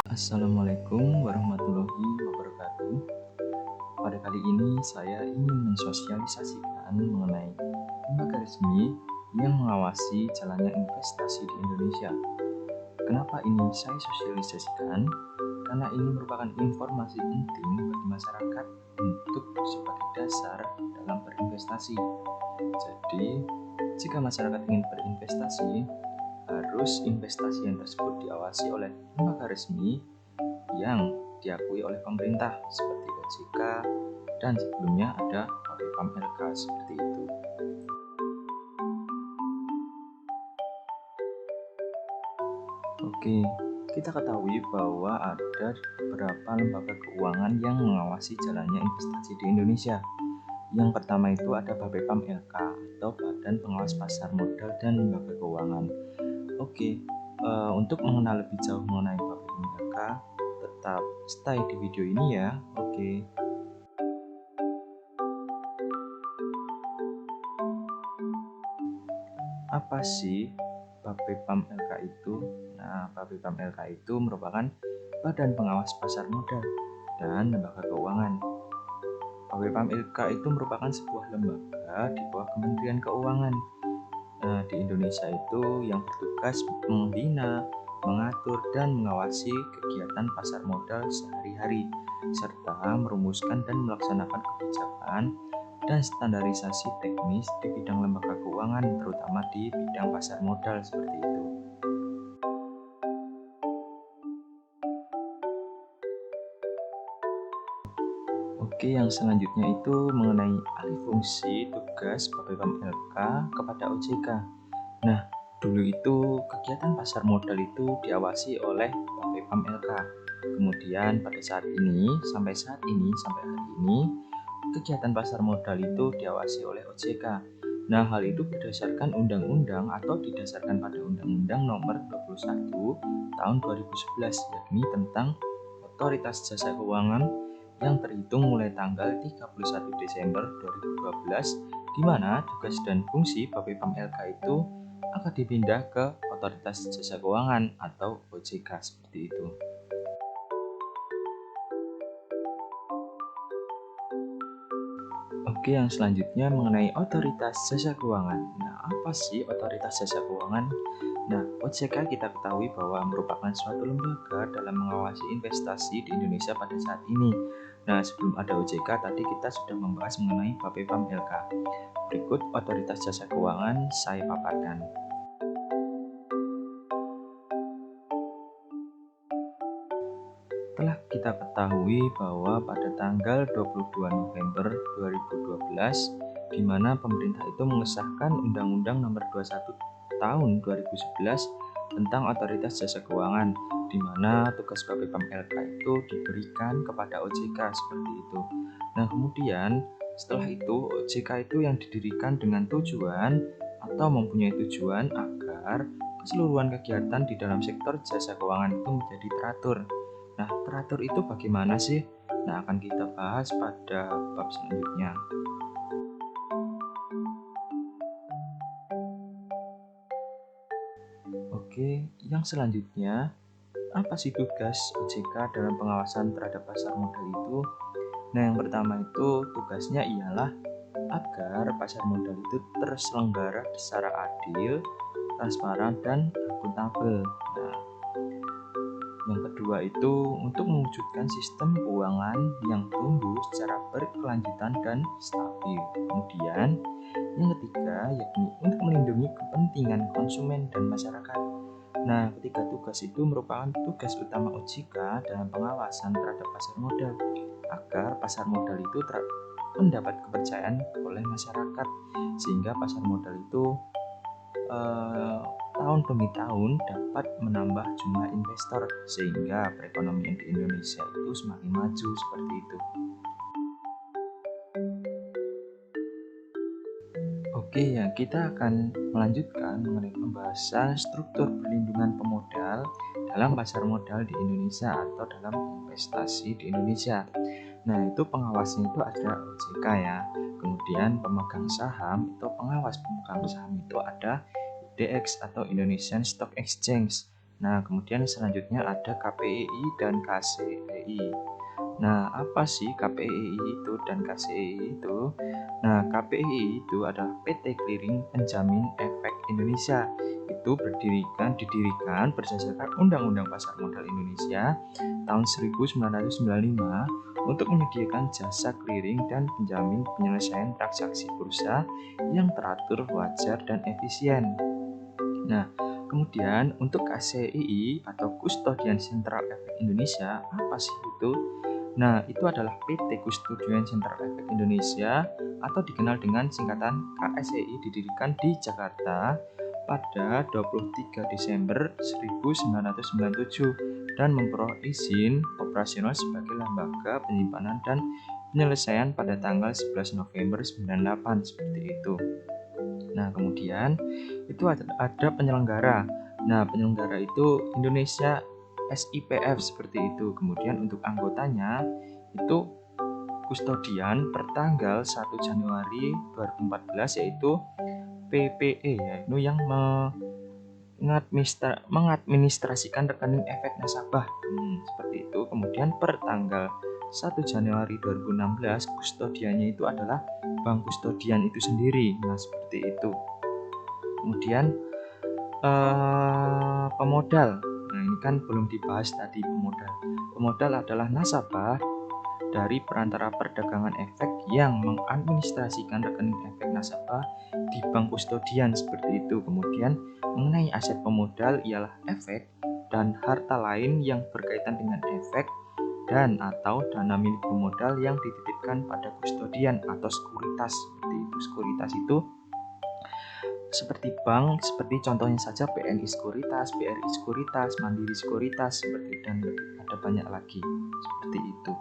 Assalamualaikum warahmatullahi wabarakatuh. Pada kali ini saya ingin mensosialisasikan mengenai lembaga resmi yang mengawasi jalannya investasi di Indonesia. Kenapa ini saya sosialisasikan? Karena ini merupakan informasi penting bagi masyarakat untuk sebagai dasar dalam berinvestasi. Jadi, jika masyarakat ingin berinvestasi, harus investasi yang tersebut diawasi oleh lembaga resmi yang diakui oleh pemerintah seperti OJK dan sebelumnya ada BPAM LK seperti itu. Oke, kita ketahui bahwa ada beberapa lembaga keuangan yang mengawasi jalannya investasi di Indonesia. Yang pertama itu ada BPAM LK atau Badan Pengawas Pasar Modal dan Lembaga Keuangan. Oke, untuk mengenal lebih jauh mengenai BPAM LK, tetap stay di video ini ya. Oke. Apa sih BPAM LK itu? Nah, BPAM LK itu merupakan Badan Pengawas Pasar Modal dan Lembaga Keuangan. BPAM LK itu merupakan sebuah lembaga di bawah Kementerian Keuangan. Nah, di Indonesia itu yang bertugas membina, mengatur, dan mengawasi kegiatan pasar modal sehari-hari, serta merumuskan dan melaksanakan kebijakan dan standarisasi teknis di bidang lembaga keuangan, terutama di bidang pasar modal seperti itu. Oke, yang selanjutnya itu mengenai alih fungsi tugas BPAM LK kepada OJK. Nah, dulu itu kegiatan pasar modal itu diawasi oleh BPAM LK. Kemudian pada saat ini, sampai hari ini, kegiatan pasar modal itu diawasi oleh OJK. Nah, hal itu berdasarkan undang-undang atau didasarkan pada Undang-Undang Nomor 21 Tahun 2011, yakni tentang Otoritas Jasa Keuangan yang terhitung mulai tanggal 31 Desember 2012, di mana tugas dan fungsi BPAM LK itu akan dipindah ke Otoritas Jasa Keuangan atau OJK seperti itu. Oke, yang selanjutnya mengenai Otoritas Jasa Keuangan. Nah, apa sih Otoritas Jasa Keuangan? Nah, OJK kita ketahui bahwa merupakan suatu lembaga dalam mengawasi investasi di Indonesia pada saat ini. Nah, sebelum ada OJK tadi kita sudah membahas mengenai BPAM LK. Berikut Otoritas Jasa Keuangan saya paparkan. Telah kita ketahui bahwa pada tanggal 22 November 2012, di mana pemerintah itu mengesahkan Undang-Undang Nomor 21 Tahun 2011 tentang Otoritas Jasa Keuangan, di mana tugas BPAM LK itu diberikan kepada OJK seperti itu. Nah, kemudian setelah itu OJK itu yang didirikan dengan tujuan atau mempunyai tujuan agar keseluruhan kegiatan di dalam sektor jasa keuangan itu menjadi teratur. Nah, teratur itu bagaimana sih? Nah, akan kita bahas pada bab selanjutnya. Oke, yang selanjutnya, apa sih tugas OJK dalam pengawasan terhadap pasar modal itu? Nah, yang pertama itu tugasnya ialah agar pasar modal itu terselenggara secara adil, transparan, dan akuntabel. Nah, yang kedua itu untuk mewujudkan sistem keuangan yang tumbuh secara berkelanjutan dan stabil. Kemudian yang ketiga yakni untuk melindungi kepentingan konsumen dan masyarakat. Nah, ketiga tugas itu merupakan tugas utama OJK dalam pengawasan terhadap pasar modal agar pasar modal itu mendapat kepercayaan oleh masyarakat sehingga pasar modal itu tahun demi tahun dapat menambah jumlah investor sehingga perekonomian di Indonesia itu semakin maju seperti itu. Oke ya, kita akan melanjutkan mengenai pembahasan struktur perlindungan pemodal dalam pasar modal di Indonesia atau dalam investasi di Indonesia. Nah, itu pengawasnya itu ada OJK ya. Kemudian pemegang saham pengawas pemegang saham itu ada IDX atau Indonesian Stock Exchange. Nah, kemudian selanjutnya ada KPEI dan KCEI. Nah, apa sih KPEI itu dan KCEI itu? Nah, KPEI itu adalah PT Clearing Penjamin Efek Indonesia. Itu didirikan berdasarkan Undang-Undang Pasar Modal Indonesia tahun 1995 untuk menyediakan jasa clearing dan penjamin penyelesaian transaksi bursa yang teratur, wajar, dan efisien. Nah, kemudian untuk KCII atau Custodian Central Efek Indonesia, apa sih itu? Nah, itu adalah PT Custodian Central Efek Indonesia atau dikenal dengan singkatan KSEI, didirikan di Jakarta pada 23 Desember 1997 dan memperoleh izin operasional sebagai lembaga penyimpanan dan penyelesaian pada tanggal 11 November 98 seperti itu. Nah, kemudian itu ada penyelenggara. Nah, penyelenggara itu Indonesia SIPF seperti itu. Kemudian untuk anggotanya itu kustodian pertanggal 1 Januari 2014 yaitu PPE, yaitu yang mengadministrasikan rekening efek nasabah. Seperti itu. Kemudian per tanggal 1 Januari 2016 kustodiannya itu adalah bank kustodian itu sendiri. Nah, seperti itu. Kemudian pemodal. Nah, ini kan belum dibahas tadi pemodal. Pemodal adalah nasabah dari perantara perdagangan efek yang mengadministrasikan rekening efek nasabah di bank kustodian seperti itu. Kemudian mengenai aset pemodal ialah efek dan harta lain yang berkaitan dengan efek dan atau dana milik pemodal yang dititipkan pada kustodian atau sekuritas seperti itu. Sekuritas itu seperti bank, seperti contohnya saja BNI Sekuritas, BRI Sekuritas, Mandiri Sekuritas, seperti dan ada banyak lagi seperti itu.